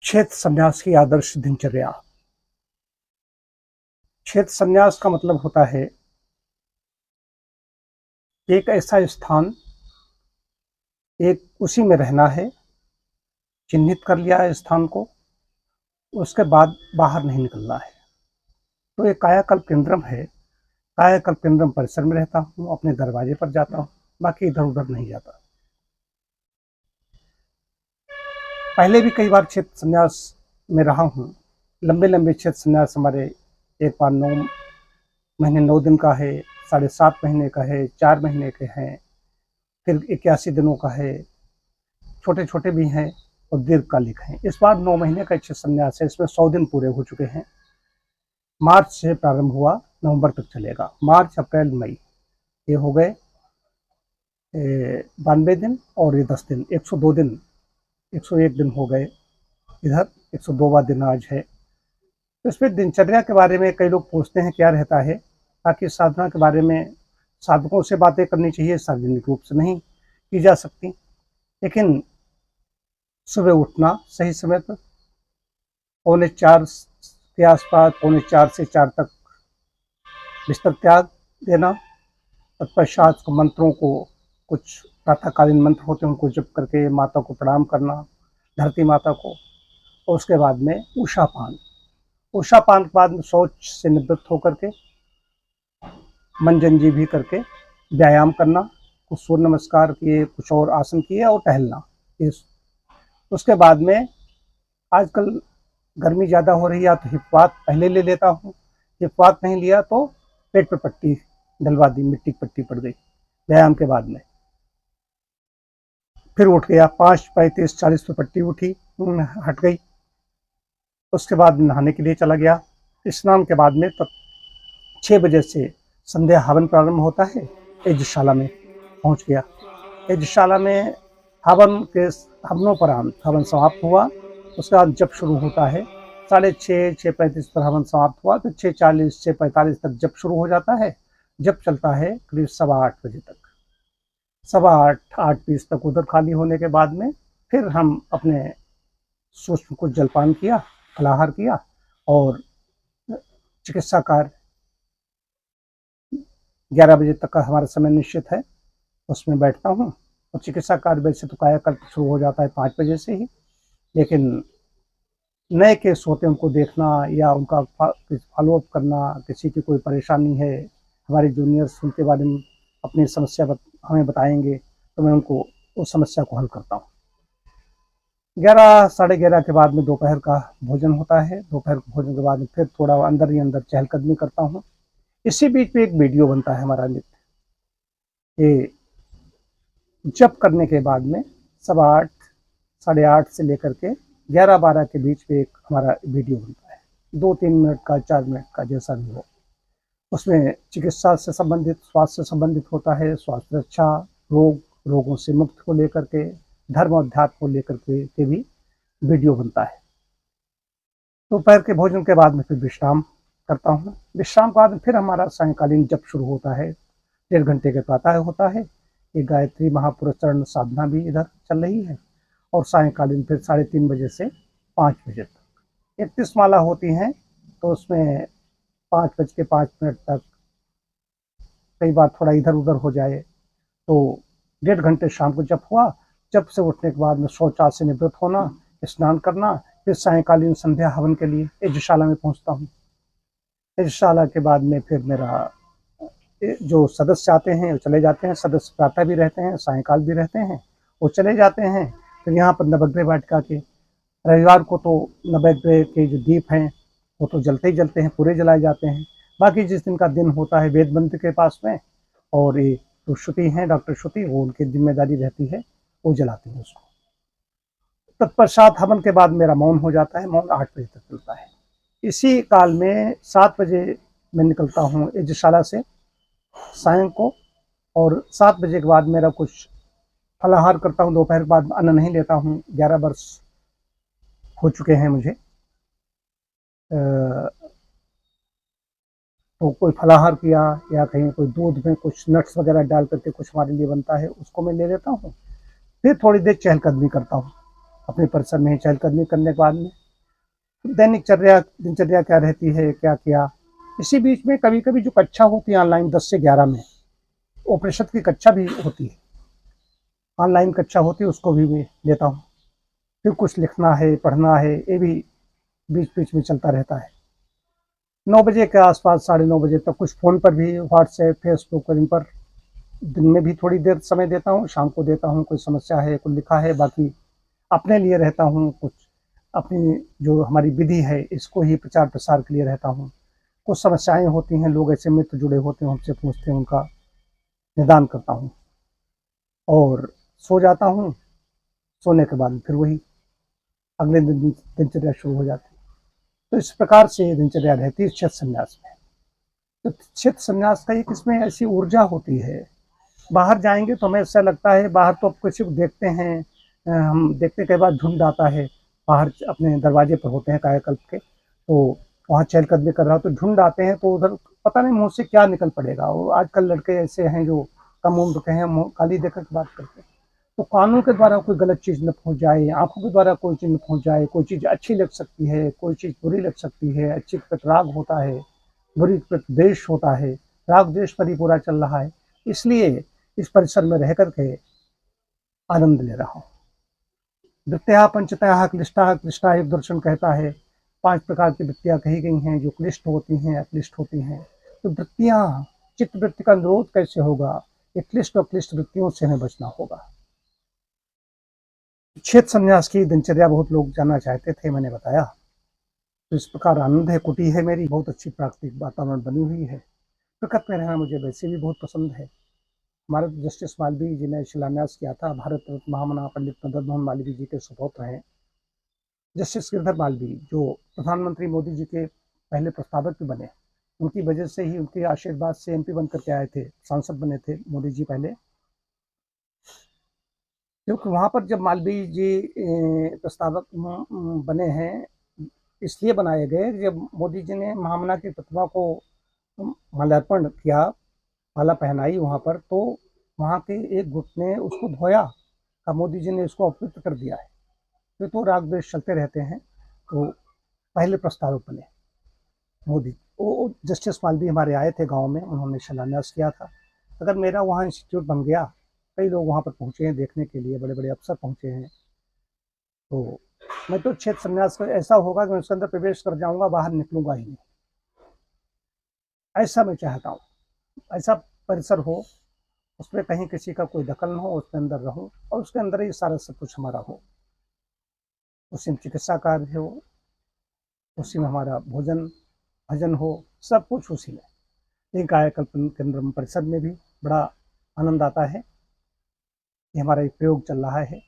क्षेत्र संन्यास की आदर्श दिनचर्या। क्षेत्र संन्यास का मतलब होता है एक ऐसा स्थान, एक उसी में रहना है, चिन्हित कर लिया है स्थान को, उसके बाद बाहर नहीं निकलना है। तो एक कायाकल्प केंद्रम है। कायाकल्प केंद्रम परिसर में रहता हूँ, अपने दरवाजे पर जाता हूँ, बाकी इधर उधर नहीं जाता। पहले भी कई बार क्षेत्र संन्यास में रहा हूँ। लंबे लंबे क्षेत्र संन्यास हमारे एक बार 9 महीने 9 दिन का है, 7.5 महीने का है, 4 महीने के हैं, फिर 81 दिनों का है, छोटे छोटे भी हैं और दीर्घकालिक हैं। इस बार 9 महीने का क्षेत्र संन्यास है। इसमें 100 दिन पूरे हो चुके हैं। मार्च से प्रारंभ हुआ, नवंबर तक चलेगा। मार्च, अप्रैल, मई ये हो गए 92 दिन और ये 10 दिन, 102 दिन, 101 दिन हो गए। इधर 102वां दिन आज है। तो इसमें दिनचर्या के बारे में कई लोग पूछते हैं क्या रहता है, ताकि साधना के बारे में साधकों से बातें करनी चाहिए, सार्वजनिक रूप से नहीं की जा सकती। लेकिन सुबह उठना सही समय पर, 3:45 के आसपास, 3:45 से 4 तक बिस्तर त्याग देना, तत्पश्चात मंत्रों को, कुछ प्रातःकालीन मंत्र होते हैं उनको जप करके माता को प्रणाम करना, धरती माता को। और उसके बाद में उषापान के बाद में शौच से निवृत्त होकर के मंजन भी करके व्यायाम करना, कुछ सूर्य नमस्कार किए, कुछ और आसन किए और टहलना। उसके बाद में आजकल गर्मी ज़्यादा हो रही है तो हिपवात पहले ले लेता हूँ। हिपवात नहीं लिया तो पेट पे पट्टी डलवा दी, मिट्टी की पट्टी पड़ गई व्यायाम के बाद में। फिर उठ गया, 5:35-40 पे पट्टी उठी, हट गई। उसके बाद नहाने के लिए चला गया। स्नान के बाद में तब 6 बजे से संध्या हवन प्रारंभ होता है। यज्ञशाला में पहुंच गया। यज्ञशाला में हवनोपरांत हवन समाप्त हुआ। उसके बाद जप शुरू होता है। 6:30 6:35 पर हवन समाप्त हुआ तो 6:40 6:45 तक जप शुरू हो जाता है। जप चलता है करीब 7:15 बजे तक। 7:15 8:20 तक उधर खाली होने के बाद में फिर हम अपने सूक्ष्म कुछ जलपान किया, फलाहार किया और चिकित्सा कार्य 11 बजे तक का हमारा समय निश्चित है, उसमें बैठता हूँ। और चिकित्सा कार्य वैसे तो कायाकल्प शुरू हो जाता है 5 बजे से ही, लेकिन नए केस होते हैं उनको देखना या उनका फॉलोअप करना, किसी की कोई परेशानी है, हमारे जूनियर्स उनके बारे में अपनी समस्या हमें बताएंगे तो मैं उनको उस समस्या को हल करता हूँ। 11 साढ़े 11 के बाद में दोपहर का भोजन होता है। दोपहर के भोजन के बाद में फिर थोड़ा अंदर ही अंदर चहलकदमी करता हूँ। इसी बीच में एक वीडियो बनता है हमारा नित्य। ये जप करने के बाद में 8:15 साढ़े 8 से लेकर के 11-12 के बीच में एक हमारा वीडियो बनता है, 2-3 मिनट का, 4 मिनट का, जैसा भी हो। उसमें चिकित्सा से संबंधित, स्वास्थ्य से संबंधित होता है, स्वास्थ्य रक्षा, रोगों से मुक्त को लेकर के, धर्म और अध्यात्म को लेकर के भी वीडियो बनता है। दोपहर के भोजन के बाद में फिर विश्राम करता हूँ। विश्राम के बाद फिर हमारा सायंकालीन जप शुरू होता है। 1.5 घंटे के प्रातः होता है। ये गायत्री महापुरुष चरण साधना भी इधर चल रही है। और सायंकालीन फिर 3:30 बजे से 5 बजे तक 31 माला होती हैं, तो उसमें 5:05 तक कई बार थोड़ा इधर उधर हो जाए तो 1.5 घंटे शाम को जप हुआ। जप से उठने के बाद में शौचालय से निवृत्त होना, स्नान करना, फिर सायंकालीन संध्या हवन के लिए यज्ञशाला में पहुंचता हूँ। यज्ञशाला के बाद में फिर मेरा जो सदस्य आते हैं वो चले जाते हैं। सदस्य प्रातः भी रहते हैं, सायंकाल भी रहते हैं, वो चले जाते हैं। फिर यहाँ पर नवग्रह वाटिका के रविवार को तो नवग्रह के जो दीप हैं वो तो जलते ही जलते हैं, पूरे जलाए जाते हैं। बाकी जिस दिन का दिन होता है वेद मंत्र के पास में, और ये तो श्रुति हैं, डॉक्टर श्रुति, वो उनकी जिम्मेदारी रहती है, वो जलाते हैं उसको। तत्पश्चात हवन के बाद मेरा मौन हो जाता है। मौन 8 बजे तक चलता है। इसी काल में 7 बजे मैं निकलता हूँ यज्ञशाला से सायं को, और 7 बजे के बाद मेरा कुछ फलाहार करता हूँ। दोपहर के बाद अन्न नहीं लेता हूँ। 11 वर्ष हो चुके हैं मुझे। तो कोई फलाहार किया या कहीं कोई दूध में कुछ नट्स वगैरह डाल करके कुछ हमारे लिए बनता है, उसको मैं ले लेता हूँ। फिर थोड़ी देर चहलकदमी करता हूँ। अपने परिसर में ही चहलकदमी करने के बाद में दैनिक दिनचर्या क्या रहती है, क्या किया। इसी बीच में कभी कभी जो कक्षा होती है ऑनलाइन 10 से 11 में, उपनिषद की कक्षा भी होती है, ऑनलाइन कक्षा होती है, उसको भी मैं लेता हूँ। फिर कुछ लिखना है, पढ़ना है, ये भी बीच बीच में चलता रहता है। 9 बजे के आसपास, 9:30 बजे तक कुछ फ़ोन पर भी, व्हाट्सएप, फेसबुक और इन पर दिन में भी थोड़ी देर समय देता हूँ, शाम को देता हूँ। कोई समस्या है, कुछ लिखा है, बाकी अपने लिए रहता हूँ। कुछ अपनी जो हमारी विधि है इसको ही प्रचार प्रसार के लिए रहता हूँ। कुछ समस्याएं होती हैं, लोग ऐसे मित्र जुड़े होते हैं, हमसे पूछते हैं, उनका निदान करता हूँ और सो जाता हूँ। सोने के बाद फिर वही अगले दिन दिनचर्या शुरू हो जाती है। तो इस प्रकार से दिनचर्या रहती है क्षेत्र संन्यास में। तो क्षेत्र संन्यास का एक इसमें ऐसी ऊर्जा होती है, बाहर जाएंगे तो हमें ऐसा लगता है, बाहर तो किसी को देखते हैं, हम देखते कई बार झुंड आता है, बाहर अपने दरवाजे पर होते हैं कायाकल्प के, तो वहाँ चहलकदमी कर रहा हो तो झुंड आते हैं, तो उधर पता नहीं मुंह से क्या निकल पड़ेगा। वो आजकल लड़के ऐसे हैं जो कम उम्र के हैं, मुंह काली देखकर बात करते हैं। तो कानों के द्वारा कोई गलत चीज़ न पहुंच जाए, आंखों के द्वारा कोई चीज़ न पहुंच जाए। कोई चीज़ अच्छी लग सकती है, कोई चीज़ बुरी लग सकती है। अच्छी के प्रति राग होता है, बुरी के प्रति द्वेष होता है, राग द्वेष पर ही पूरा चल रहा है। इसलिए इस परिसर में रह करके आनंद ले रहा हूँ। वृत्त्या पंचतया क्लिष्टा, क्लिष्टा एक दर्शन कहता है 5 प्रकार की वृत्तियां कही गई हैं जो क्लिष्ट होती हैं, अक्लिष्ट होती हैं। तो वृत्तियां, चित्त वृत्ति का निरोध कैसे होगा, ये क्लिष्ट और क्लिष्ट वृत्तियों से हमें बचना होगा। क्षेत्र संन्यास की दिनचर्या बहुत लोग जानना चाहते थे, मैंने बताया। तो इस प्रकार आनंद है, कुटी है मेरी, बहुत अच्छी प्राकृतिक वातावरण बनी हुई है। प्रकृति में रहना मुझे वैसे भी बहुत पसंद है। हमारे जस्टिस मालवीय जी ने शिलान्यास किया था, भारत रत्न महामना पंडित मदन मोहन मालवीय जी के सुपुत्र हैं जस्टिस गिरधर मालवीय, जो प्रधानमंत्री मोदी जी के पहले प्रस्तावक भी बने। उनकी वजह से ही, उनके आशीर्वाद से एमपी बन करके आए थे, सांसद बने थे मोदी जी पहले। क्योंकि वहाँ पर जब मालवीय जी प्रस्तावक बने हैं, इसलिए बनाए गए जब मोदी जी ने महामना की प्रतिमा को माल्यार्पण किया, माला पहनाई वहाँ पर, तो वहाँ के एक गुट ने उसको धोया, का मोदी जी ने इसको अपवित्र कर दिया है। फिर तो राग द्वेष चलते रहते हैं। तो पहले प्रस्तावक बने मोदी। वो जस्टिस मालवीय हमारे आए थे गांव में, उन्होंने शिलान्यास किया था। अगर मेरा वहाँ इंस्टीट्यूट बन गया, कई लोग वहाँ पर पहुँचे हैं देखने के लिए, बड़े बड़े अफसर पहुँचे हैं, तो मैं तो क्षेत्र संन्यास का ऐसा होगा कि मैं उसके अंदर प्रवेश कर जाऊंगा, बाहर निकलूंगा ही नहीं। ऐसा मैं चाहता हूँ, ऐसा परिसर हो, उसमें कहीं किसी का कोई दखल न हो, उसके अंदर रहूं और उसके अंदर ही सारा सब कुछ हमारा हो। उसी में चिकित्सा कार्य हो, उसी में हमारा भोजन भजन हो, सब कुछ उसी में। लेकिन कायाकल्प केंद्र परिसर में भी बड़ा आनंद आता है। ये हमारा एक प्रयोग चल रहा है।